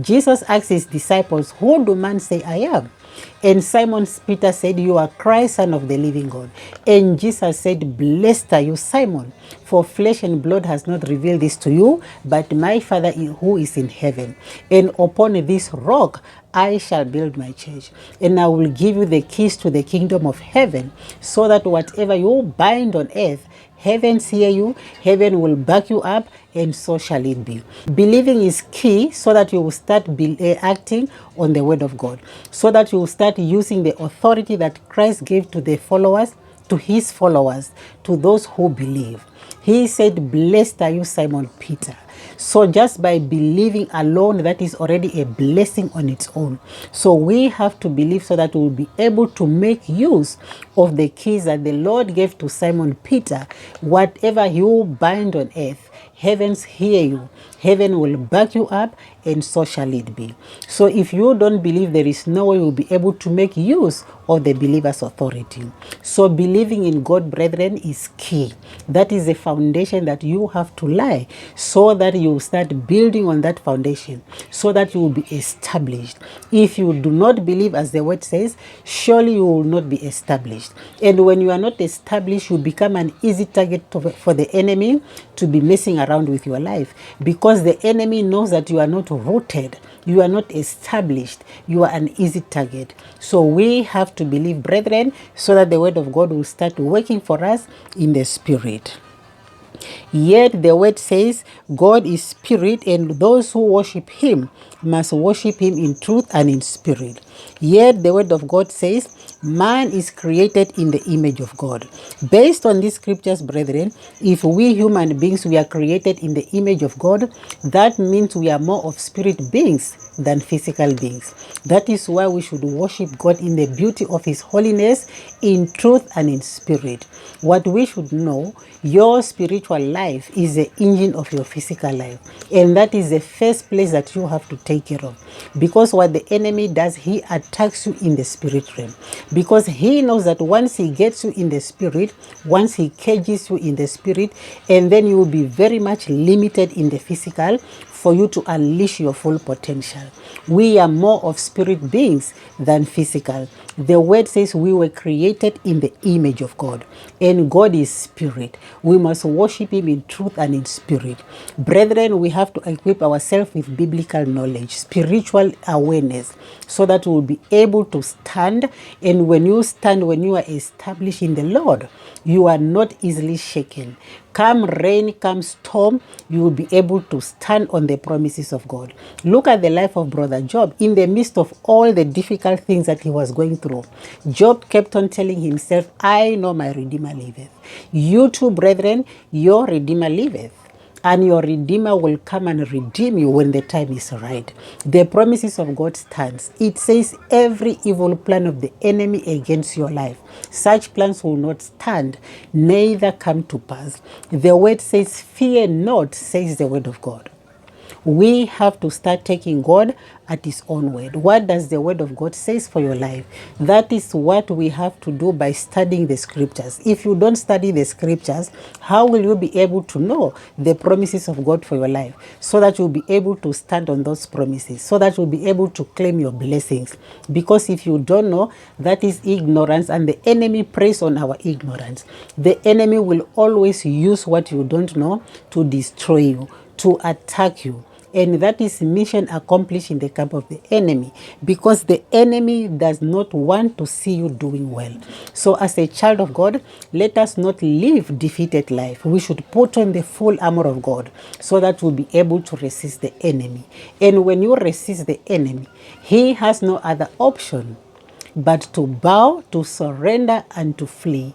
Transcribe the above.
Jesus asked his disciples, "Who do men say I am?" And Simon Peter said, "You are Christ, Son of the living God." And Jesus said, "Blessed are you, Simon, for flesh and blood has not revealed this to you, but my Father who is in heaven. And upon this rock I shall build my church, and I will give you the keys to the kingdom of heaven, so that whatever you bind on earth, heavens hear you, heaven will back you up, and so shall it be." Believing is key so that you will start acting on the word of God, so that you will start using the authority that Christ gave to the followers, to his followers, to those who believe. He said, "Blessed are you, Simon Peter." So just by believing alone, that is already a blessing on its own. So we have to believe so that we will be able to make use of the keys that the Lord gave to Simon Peter. Whatever you bind on earth, heavens hear you, heaven will back you up, and so shall it be. So if you don't believe, there is no way you'll be able to make use of the believer's authority. So believing in God, brethren, is key. That is the foundation that you have to lie, so that you start building on that foundation, so that you will be established. If you do not believe, as the word says, surely you will not be established. And when you are not established, you become an easy target for the enemy to be messing around with your life, because the enemy knows that you are not rooted, you are not established, you are an easy target. So we have to believe, brethren, so that the word of God will start working for us in the spirit. Yet the word says, God is spirit, and those who worship him must worship him in truth and in spirit. Yet the word of God says, man is created in the image of God. Based on these scriptures, brethren, if we human beings, we are created in the image of God, that means we are more of spirit beings than physical beings. That is why we should worship God in the beauty of his holiness, in truth and in spirit. What we should know, your spiritual life is the engine of your physical life, and that is the first place that you have to take care of. Because what the enemy does, he attacks you in the spirit realm, because he knows that once he gets you in the spirit, once he cages you in the spirit, and then you will be very much limited in the physical for you to unleash your full potential. We are more of spirit beings than physical. The word says we were created in the image of God, and God is spirit. We must worship him in truth and in spirit. Brethren, we have to equip ourselves with biblical knowledge, spiritual awareness, so that we will be able to stand. And when you stand, when you are established in the Lord, you are not easily shaken. Come rain, come storm, you will be able to stand on the promises of God. Look at the life of Brother Job. In the midst of all the difficult things that he was going through, Job kept on telling himself, "I know my Redeemer liveth." You too, brethren, your Redeemer liveth, and your Redeemer will come and redeem you when the time is right. The promises of God stands. It says every evil plan of the enemy against your life, such plans will not stand, neither come to pass. The word says, "Fear not," says the word of God. We have to start taking God at his own word. What does the word of God says for your life? That is what we have to do by studying the scriptures. If you don't study the scriptures, how will you be able to know the promises of God for your life, so that you'll be able to stand on those promises, so that you'll be able to claim your blessings? Because if you don't know, that is ignorance, and the enemy preys on our ignorance. The enemy will always use what you don't know to destroy you, to attack you. And that is mission accomplished in the camp of the enemy, because the enemy does not want to see you doing well. So as a child of God, let us not live defeated life. We should put on the full armor of God, so that we'll be able to resist the enemy. And when you resist the enemy, he has no other option but to bow, to surrender, and to flee.